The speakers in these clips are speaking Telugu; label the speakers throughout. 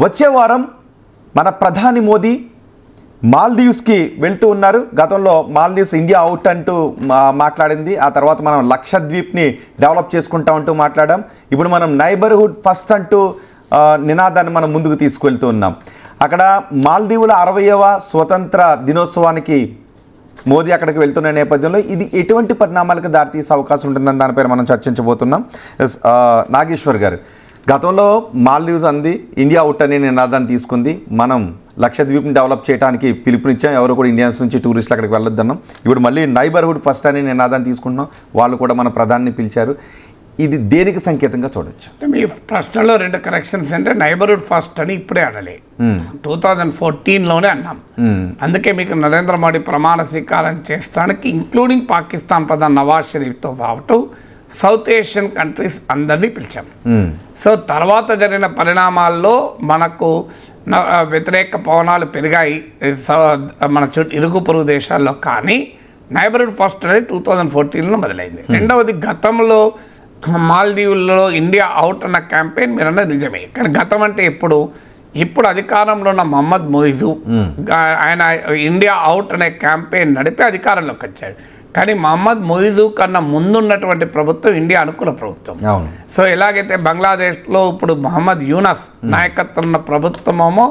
Speaker 1: వచ్చే వారం మన ప్రధాని మోదీ మాల్దీవ్స్కి వెళ్తూ ఉన్నారు. గతంలో మాల్దీవ్స్ ఇండియా అవుట్ అంటూ మాట్లాడింది. ఆ తర్వాత మనం లక్షద్వీప్ని డెవలప్ చేసుకుంటా అంటూ మాట్లాడాం. ఇప్పుడు మనం నైబర్హుడ్ ఫస్ట్ అంటూ నినాదాన్ని మనం ముందుకు తీసుకువెళ్తూ ఉన్నాం. అక్కడ మాల్దీవుల 60వ స్వతంత్ర దినోత్సవానికి మోదీ అక్కడికి వెళ్తున్న నేపథ్యంలో ఇది ఎటువంటి పరిణామాలకు దారితీసే అవకాశం ఉంటుందని దానిపైన మనం చర్చించబోతున్నాం. నాగేశ్వర్ గారు, గతంలో మాల్దీవ్స్ అంది ఇండియా అవుట్ అనే నినాదాన్ని తీసుకుంది. మనం లక్షద్వీప్ని డెవలప్ చేయడానికి పిలుపునిచ్చాం. ఎవరు కూడా ఇండియన్స్ నుంచి టూరిస్టులు అక్కడికి వెళ్ళొద్దన్నాం. ఇప్పుడు మళ్ళీ నైబర్హుడ్ ఫస్ట్ అనే నినాదాన్ని తీసుకుంటున్నాం. వాళ్ళు కూడా మన ప్రధాని పిలిచారు. ఇది దేనికి సంకేతంగా చూడొచ్చు?
Speaker 2: మీ ప్రశ్నలో 2 కరెక్షన్స్. అంటే నైబర్హుడ్ ఫస్ట్ అని ఇప్పుడే అనలే, 2014లోనే అన్నాం. అందుకే మీకు నరేంద్ర మోడీ ప్రమాణ స్వీకారం చేస్తానికి ఇంక్లూడింగ్ పాకిస్తాన్ ప్రధాని నవాజ్ షరీఫ్తో పాటు సౌత్ ఏషియన్ కంట్రీస్ అందరినీ పిలిచాం. సో తర్వాత జరిగిన పరిణామాల్లో మనకు వ్యతిరేక పవనాలు పెరిగాయి మన ఇరుగు పొరుగు దేశాల్లో. కానీ నైబర్హుడ్ ఫస్ట్ అనేది 2014లో మొదలైంది. రెండవది, గతంలో మాల్దీవుల్లో ఇండియా అవుట్ అన్న క్యాంపెయిన్ మీరు అన్నది నిజమే. కానీ గతం అంటే ఇప్పుడు అధికారంలో ఉన్న మహమ్మద్ మొయిజు ఆయన ఇండియా అవుట్ అనే క్యాంపెయిన్ నడిపి అధికారంలోకి వచ్చాడు. కానీ మహమ్మద్ మొయిజు కన్నా ముందున్నటువంటి ప్రభుత్వం ఇండియా అనుకూల ప్రభుత్వం. సో ఎలాగైతే బంగ్లాదేశ్లో ఇప్పుడు మహమ్మద్ యూనస్ నాయకత్వం ఉన్న ప్రభుత్వమేమో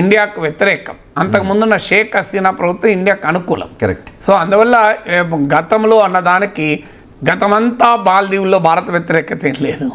Speaker 2: ఇండియాకు వ్యతిరేకం, అంతకుముందున్న షేక్ హసీనా ప్రభుత్వం ఇండియాకు అనుకూలం.
Speaker 1: కరెక్ట్.
Speaker 2: సో అందువల్ల గతంలో అన్నదానికి గతమంతా మాల్దీవుల్లో భారత వ్యతిరేకత ఏం లేదు.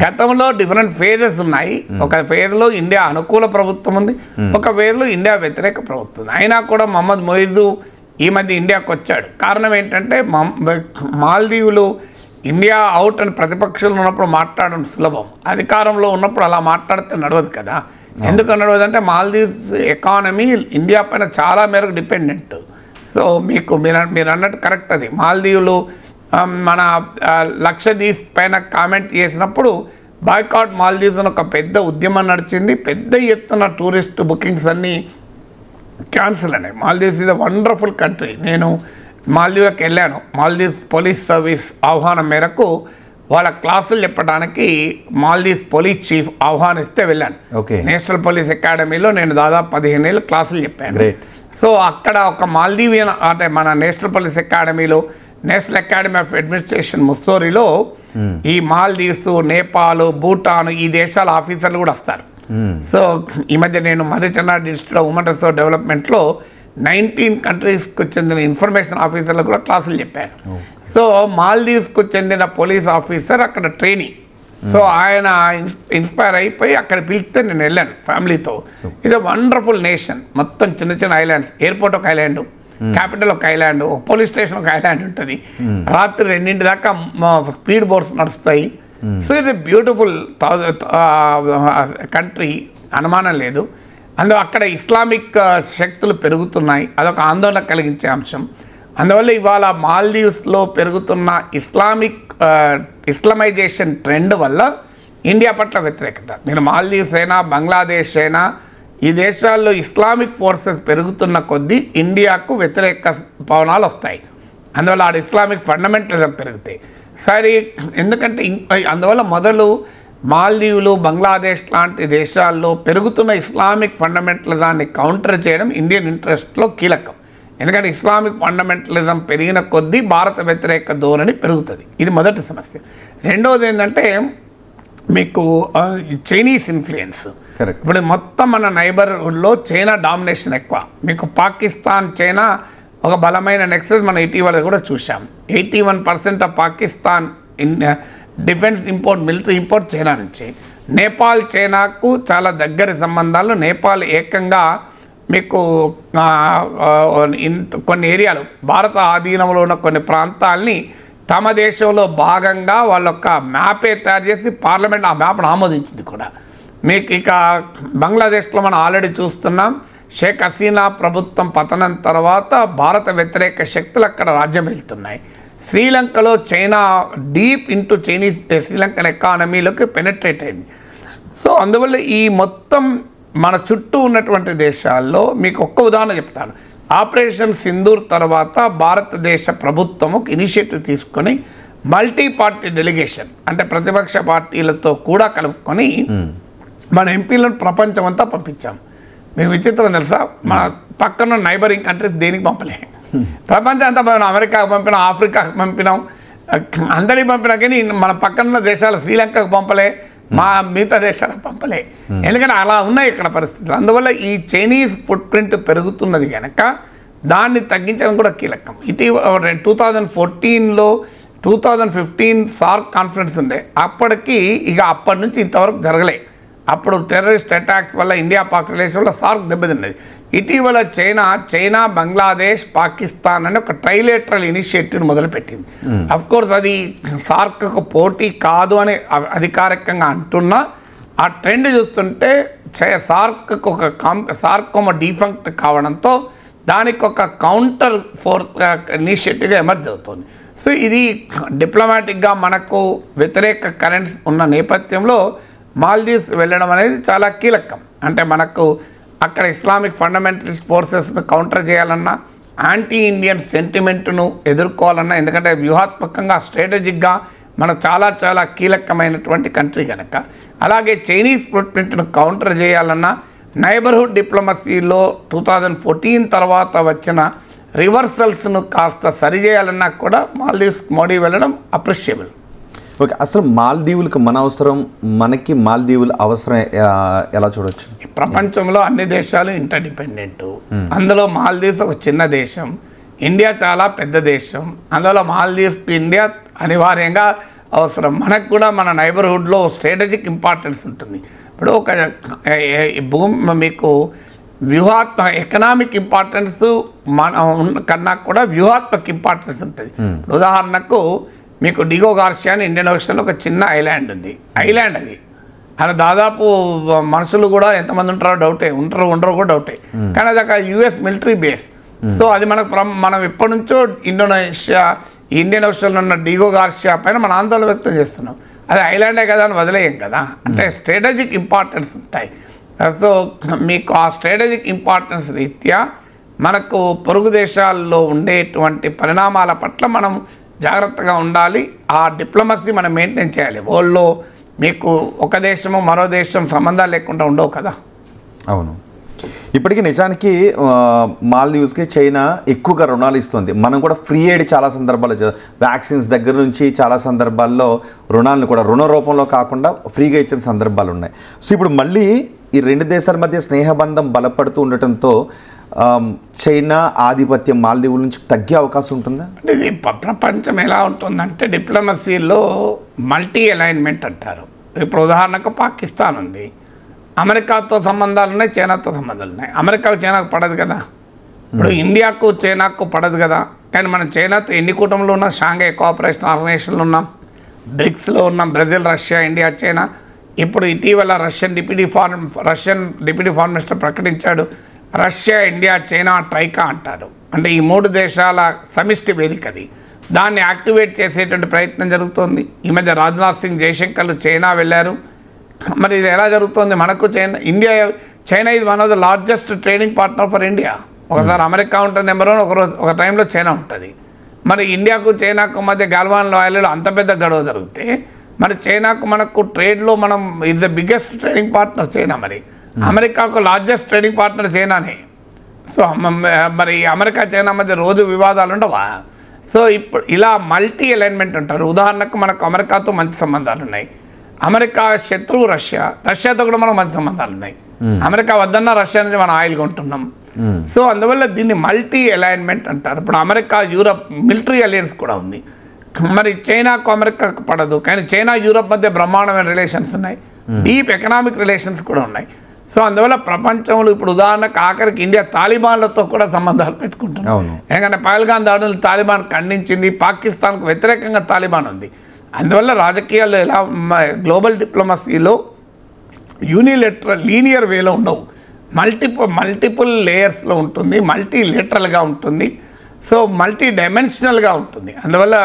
Speaker 2: గతంలో డిఫరెంట్ ఫేజెస్ ఉన్నాయి. ఒక ఫేజ్లో ఇండియా అనుకూల ప్రభుత్వం ఉంది, ఒక ఫేజ్లో ఇండియా వ్యతిరేక ప్రభుత్వం ఉంది. అయినా కూడా మహమ్మద్ మొయిజు ఈ మధ్య ఇండియాకు వచ్చాడు. కారణం ఏంటంటే మాల్దీవులు ఇండియా అవుట్ అని ప్రతిపక్షంలో ఉన్నప్పుడు మాట్లాడడం సులభం, అధికారంలో ఉన్నప్పుడు అలా మాట్లాడితే నడవదు కదా. ఎందుకు నడవదు అంటే మాల్దీవ్స్ ఎకానమీ ఇండియా పైన చాలా మేరకు డిపెండెంట్. సో మీరు అన్నట్టు కరెక్ట్. అది మాల్దీవులు మన లక్షద్వీప్ పైన కామెంట్ చేసినప్పుడు బాయ్కాట్ మాల్దీవ్స్ అని ఒక పెద్ద ఉద్యమం నడిచింది. పెద్ద ఎత్తున టూరిస్ట్ బుకింగ్స్ అన్నీ క్యాన్సిల్ అయినాయి. Maldives is a wonderful country. నేను మాల్దీవ్కి వెళ్ళాను. మాల్దీవ్స్ పోలీస్ సర్వీస్ ఆహ్వానం మేరకు వాళ్ళ క్లాసులు చెప్పడానికి మాల్దీవ్స్ పోలీస్ చీఫ్ ఆహ్వానిస్తే వెళ్ళాను. నేషనల్ పోలీస్ అకాడమీలో నేను దాదాపు 15 ఏళ్ళు క్లాసులు చెప్పాను. సో అక్కడ ఒక మాల్దీవియన్ అంటే మన నేషనల్ పోలీస్ అకాడమీలో నేషనల్ అకాడమీ ఆఫ్ అడ్మినిస్ట్రేషన్ ముస్సోరిలో ఈ మాల్దీవ్స్, నేపాల్, భూటాన్ ఈ దేశాల ఆఫీసర్లు కూడా వస్తారు. సో ఈ మధ్య నేను మర్రిచెన్నారెడ్డి డిస్ట్రిక్ట్ ఉమెన్ రిసోర్స్ డెవలప్మెంట్లో 19 కంట్రీస్కు చెందిన ఇన్ఫర్మేషన్ ఆఫీసర్లు కూడా క్లాసులు చెప్పాను. సో మాల్దీవ్స్కు చెందిన పోలీస్ ఆఫీసర్ అక్కడ ట్రైనింగ్. సో ఆయన ఇన్స్పైర్ అయిపోయి అక్కడ పిలిస్తే నేను వెళ్ళాను ఫ్యామిలీతో. ఇది వండర్ఫుల్ నేషన్. మొత్తం చిన్న చిన్న ఐలాండ్స్, ఎయిర్పోర్ట్ ఒక ఐలాండ్, క్యాపిటల్ ఒక ఐలాండ్, ఒక పోలీస్ స్టేషన్ ఒక ఐలాండ్ ఉంటుంది. రాత్రి 2 దాకా స్పీడ్ బోట్స్ నడుస్తాయి. So it's a beautiful country, అనుమానం లేదు. అందులో అక్కడ ఇస్లామిక్ శక్తులు పెరుగుతున్నాయి, అదొక ఆందోళన కలిగించే అంశం. అందువల్ల ఇవాళ మాల్దీవ్స్లో పెరుగుతున్న ఇస్లామైజేషన్ ట్రెండ్ వల్ల ఇండియా పట్ల వ్యతిరేకత. మీరు మాల్దీవ్స్ అయినా బంగ్లాదేశ్ అయినా ఈ దేశాల్లో ఇస్లామిక్ ఫోర్సెస్ పెరుగుతున్న కొద్దీ ఇండియాకు వ్యతిరేక పవనాలు వస్తాయి. అందువల్ల ఆడ ఇస్లామిక్ ఫండమెంటలిజం పెరుగుతాయి. సరే, ఎందుకంటే అందువల్ల మొదలు మాల్దీవులు, బంగ్లాదేశ్ లాంటి దేశాల్లో పెరుగుతున్న ఇస్లామిక్ ఫండమెంటలిజాన్ని కౌంటర్ చేయడం ఇండియన్ ఇంట్రెస్ట్లో కీలకం. ఎందుకంటే ఇస్లామిక్ ఫండమెంటలిజం పెరిగిన కొద్దీ భారత వ్యతిరేక ధోరణి పెరుగుతుంది. ఇది మొదటి సమస్య. రెండవది ఏంటంటే మీకు చైనీస్ ఇన్ఫ్లుయెన్స్. ఇప్పుడు మొత్తం మన నైబర్హుడ్లో చైనా డామినేషన్ ఎక్కువ. మీకు పాకిస్తాన్, చైనా ఒక బలమైన నెక్సెస్ మనం ఇటీవల కూడా చూసాం. 81% of Pakistan defence import, military import China నుంచి. నేపాల్, చైనాకు చాలా దగ్గరి సంబంధాలు. నేపాల్ ఏకంగా మీకు కొన్ని ఏరియాలు, భారత ఆధీనంలో ఉన్న కొన్ని ప్రాంతాలని తమ దేశంలో భాగంగా వాళ్ళొక్క మ్యాపే తయారు చేసి పార్లమెంట్ ఆ మ్యాప్ను ఆమోదించింది కూడా. మీకు ఇక బంగ్లాదేశ్లో మనం ఆల్రెడీ చూస్తున్నాం. షేక్ హసీనా ప్రభుత్వం పతనం తర్వాత భారత వ్యతిరేక శక్తులు అక్కడ రాజ్యం వెళ్తున్నాయి. శ్రీలంకలో China deep into Chinese Sri Lankan ఎకానమీలోకి పెనట్రేట్ అయింది. సో అందువల్ల ఈ మొత్తం మన చుట్టూ ఉన్నటువంటి దేశాల్లో మీకు ఒక్క ఉదాహరణ చెప్తాను. ఆపరేషన్ సింధూర్ తర్వాత భారతదేశ ప్రభుత్వం ఒక ఇనిషియేటివ్ తీసుకొని మల్టీ పార్టీ డెలిగేషన్, అంటే ప్రతిపక్ష పార్టీలతో కూడా కలుపుకొని మన ఎంపీలను ప్రపంచం అంతా పంపించాం. మీకు విచిత్రం తెలుసా, మన పక్కన నైబరింగ్ కంట్రీస్ దేనికి పంపలే. ప్రపంచం అంతా మనం అమెరికాకు పంపినాం, ఆఫ్రికాకు పంపినాం, అందరికి పంపినా కానీ మన పక్కన దేశాలు శ్రీలంకకు పంపలే, మా మిగతా దేశాలకు పంపలే. ఎందుకంటే అలా ఉన్నాయి ఇక్కడ పరిస్థితులు. అందువల్ల ఈ చైనీస్ ఫుట్ ప్రింట్ పెరుగుతున్నది కనుక దాన్ని తగ్గించడం కూడా కీలకం. ఇటీవల 2014లో 2015 సార్క్ కాన్ఫరెన్స్ ఉండే, అప్పటికి అప్పటి నుంచి ఇంతవరకు జరగలే. అప్పుడు టెర్రరిస్ట్ అటాక్స్ వల్ల ఇండియా పాక్ రిలేషన్ వల్ల సార్క్ దెబ్బతిన్నది. ఇటీవల చైనా బంగ్లాదేశ్ పాకిస్తాన్ అని ఒక ట్రైలేటరల్ ఇనిషియేటివ్ మొదలుపెట్టింది. అఫ్కోర్స్ అది సార్క్కు పోటీ కాదు అని అధికారికంగా అంటున్నా, ఆ ట్రెండ్ చూస్తుంటే సార్క్ ఒక డిఫంక్ట్ కావడంతో దానికి ఒక కౌంటర్ ఫోర్స్ ఇనిషియేటివ్గా ఎమర్జ్ అవుతుంది. సో ఇది డిప్లొమాటిక్గా మనకు వ్యతిరేక కరెంట్స్ ఉన్న నేపథ్యంలో మాల్దీవ్స్ వెళ్ళడం అనేది చాలా కీలకం. అంటే మనకు అక్కడ ఇస్లామిక్ ఫండమెంటలిస్ట్ ఫోర్సెస్ను కౌంటర్ చేయాలన్నా, యాంటీ ఇండియన్ సెంటిమెంట్ను ఎదుర్కోవాలన్నా, ఎందుకంటే వ్యూహాత్మకంగా స్ట్రాటజిక్గా మన చాలా కీలకమైనటువంటి కంట్రీ కనుక, అలాగే చైనీస్ ఫుట్ ప్రింట్ను కౌంటర్ చేయాలన్నా, నైబర్హుడ్ డిప్లొమసీలో 2014 తర్వాత వచ్చిన రివర్సల్స్ను కాస్త సరిచేయాలన్నా కూడా మాల్దీవ్స్ మోడీ వెళ్ళడం అప్రిషియబుల్.
Speaker 1: ఓకే, అసలు మాల్దీవులకు మన అవసరం, మనకి మాల్దీవుల అవసరం ఎలా చూడొచ్చు?
Speaker 2: ప్రపంచంలో అన్ని దేశాలు ఇంటర్డిపెండెంట్, అందులో మాల్దీవ్స్ ఒక చిన్న దేశం, ఇండియా చాలా పెద్ద దేశం, అందులో మాల్దీవ్స్కి ఇండియా అనివార్యంగా అవసరం. మనకు కూడా మన నైబర్హుడ్లో స్ట్రాటజిక్ ఇంపార్టెన్స్ ఉంటుంది. ఇప్పుడు ఒక భూమి మీకు ఎకనామిక్ ఇంపార్టెన్స్ మన కన్నా కూడా వ్యూహాత్మక ఇంపార్టెన్స్ ఉంటుంది. ఉదాహరణకు మీకు డిగో గార్షియా అని ఇండియన్ ఓషన్లో ఒక చిన్న ఐలాండ్ ఉంది. ఐలాండ్ అది దాదాపు మనుషులు కూడా ఎంతమంది ఉంటారో డౌటే, ఉండరో కూడా డౌటే, కానీ అది ఒక యుఎస్ మిలిటరీ బేస్. సో అది మనం ఎప్పటి నుంచో ఇండియన్ ఓషన్లో ఉన్న డిగో గార్షియా పైన మన ఆందోళన వ్యక్తం చేస్తున్నాం. అది ఐలాండే కదా అని వదిలేయం కదా, అంటే స్ట్రాటజిక్ ఇంపార్టెన్స్ ఉంటాయి. సో మీకు ఆ స్ట్రాటజిక్ ఇంపార్టెన్స్ రీత్యా మనకు పొరుగు దేశాల్లో ఉండేటువంటి పరిణామాల పట్ల మనం జాగ్రత్తగా ఉండాలి. ఆ డిప్లొమసీ మనం మెయింటైన్ చేయాలి. వరల్డ్లో మీకు ఒక దేశము మరో దేశం సంబంధాలు లేకుండా ఉండవు కదా.
Speaker 1: అవును, ఇప్పటికీ నిజానికి మాల్దీవ్స్కి చైనా ఎక్కువగా రుణాలు ఇస్తుంది. మనం కూడా ఫ్రీ ఎయిడ్ చాలా సందర్భాల్లో, వ్యాక్సిన్స్ దగ్గర నుంచి చాలా సందర్భాల్లో రుణాలను కూడా రుణ రూపంలో కాకుండా ఫ్రీగా ఇచ్చిన సందర్భాలు ఉన్నాయి. సో ఇప్పుడు మళ్ళీ ఈ రెండు దేశాల మధ్య స్నేహబంధం బలపడుతూ ఉండటంతో చైనా ఆధిపత్యం మాల్దీవుల నుంచి తగ్గే అవకాశం ఉంటుందా?
Speaker 2: అంటే ఇది ప్రపంచం ఎలా ఉంటుందంటే డిప్లొమసీలో మల్టీ అలైన్మెంట్ అంటారు. ఇప్పుడు ఉదాహరణకు పాకిస్తాన్ ఉంది, అమెరికాతో సంబంధాలు ఉన్నాయి, చైనాతో సంబంధాలు ఉన్నాయి. అమెరికాకు చైనాకు పడదు కదా, ఇప్పుడు ఇండియాకు చైనాకు పడదు కదా. కానీ మనం చైనాతో ఎన్ని కూటమిలో ఉన్నాం, షాంఘై కోఆపరేషన్ ఆర్గనైజేషన్లో ఉన్నాం, బ్రిక్స్లో ఉన్నాం, బ్రెజిల్, రష్యా, ఇండియా, చైనా. ఇప్పుడు ఇటీవల రష్యన్ డిప్యూటీ ఫారెన్ మినిస్టర్ ప్రకటించాడు, రష్యా, ఇండియా, చైనా ట్రైకా అంటారు. అంటే ఈ మూడు దేశాల సమిష్టి వేదికది. దాన్ని యాక్టివేట్ చేసేటువంటి ప్రయత్నం జరుగుతోంది. ఈ మధ్య రాజ్నాథ్ సింగ్, జయశంకర్లు చైనా వెళ్ళారు. మరి ఇది ఎలా జరుగుతుంది? మనకు చైనా ఇది one of the largest trading partner for India. ఒకసారి అమెరికా ఉంటుంది నెంబర్ 1, ఒక టైంలో చైనా ఉంటుంది. మరి ఇండియాకు చైనాకు మధ్య గాల్వాన్ లాయల్లో అంత పెద్ద గొడవ జరిగితే మరి చైనాకు మనకు ట్రేడ్లో మనం ఇది the biggest trading partner China. మరి అమెరికాకు లార్జెస్ట్ ట్రేడింగ్ పార్ట్నర్ చైనానే. సో మరి అమెరికా చైనా మధ్య రోజు వివాదాలు ఉండవా? సో ఇప్పుడు ఇలా మల్టీ అలైన్మెంట్ అంటారు. ఉదాహరణకు మనకు అమెరికాతో మంచి సంబంధాలు ఉన్నాయి, అమెరికా శత్రువు రష్యాతో కూడా మనకు మంచి సంబంధాలు ఉన్నాయి. అమెరికా వద్దన్నా రష్యా నుంచి మనం ఆయిల్ కొంటున్నాం. సో అందువల్ల దీన్ని మల్టీ అలైన్మెంట్ అంటారు. ఇప్పుడు అమెరికా యూరప్ మిలిటరీ అలయన్స్ కూడా ఉంది. మరి చైనాకు అమెరికాకు పడదు, కానీ చైనా యూరప్ మధ్య బ్రహ్మాండమైన రిలేషన్స్ ఉన్నాయి, డీప్ ఎకనామిక్ రిలేషన్స్ కూడా ఉన్నాయి. సో అందువల్ల ప్రపంచంలో ఇప్పుడు ఉదాహరణకు ఆఖరికి ఇండియా తాలిబాన్లతో కూడా సంబంధాలు పెట్టుకుంటున్నాం. ఎందుకంటే పహల్గాం దాడులు తాలిబాన్ ఖండించింది, పాకిస్తాన్కు వ్యతిరేకంగా తాలిబాన్ ఉంది. అందువల్ల రాజకీయాల్లో ఎలా గ్లోబల్ డిప్లొమసీలో యూనిలేటరల్ లీనియర్ వేలో ఉండవు, మల్టిపుల్ లేయర్స్లో ఉంటుంది, మల్టీలేటరల్గా ఉంటుంది. సో మల్టీ డైమెన్షనల్గా ఉంటుంది. అందువల్ల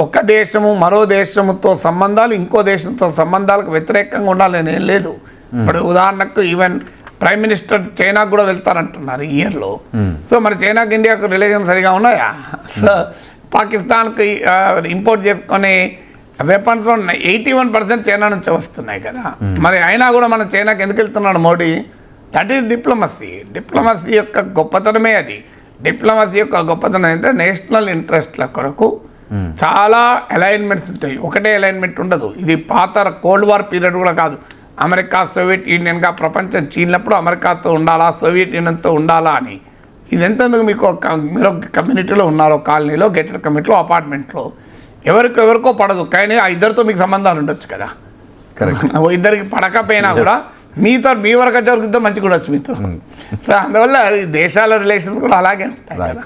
Speaker 2: ఒక దేశము మరో దేశముతో సంబంధాలు ఇంకో దేశంతో సంబంధాలకు వ్యతిరేకంగా ఉండాలని ఏం లేదు. ఇప్పుడు ఉదాహరణకు ఈవెన్ ప్రైమ్ మినిస్టర్ చైనాకు కూడా వెళ్తారంటున్నారు ఈ ఇయర్లో. సో మరి చైనాకు ఇండియాకు రిలేషన్ సరిగా ఉన్నాయా? సో పాకిస్తాన్కి ఇంపోర్ట్ చేసుకొని వెపన్స్లో 81% చైనా నుంచి వస్తున్నాయి కదా. మరి అయినా కూడా మనం చైనాకి ఎందుకు వెళ్తున్నాడు Modi? That is diplomacy. Diplomacy యొక్క గొప్పతనమే అది. డిప్లొమసీ యొక్క గొప్పతనం ఏంటంటే నేషనల్ ఇంట్రెస్ట్ల కొరకు చాలా అలైన్మెంట్స్ ఉంటాయి. ఒకటే అలైన్మెంట్ ఉండదు. ఇది పాత కోల్డ్ వార్ పీరియడ్ కూడా కాదు. అమెరికా సోవియట్ యూనియన్గా ప్రపంచం చీలినప్పుడు అమెరికాతో ఉండాలా, సోవియట్ యూనియన్తో ఉండాలా అని. ఇది ఎంతెందుకు మీకు మీరు కమ్యూనిటీలో ఉన్నారు, కాలనీలో, గెటెడ్ కమ్యూనిటీలో, అపార్ట్మెంట్లో, ఎవరికో పడదు, కానీ ఆ ఇద్దరితో మీకు సంబంధాలు ఉండొచ్చు కదా. ఇద్దరికి పడకపోయినా కూడా మీతో మీ వరకు జరుగుతుందో మంచి కూడా వచ్చు మీతో. అందువల్ల దేశాల రిలేషన్స్ కూడా అలాగే ఉంటాయి కదా.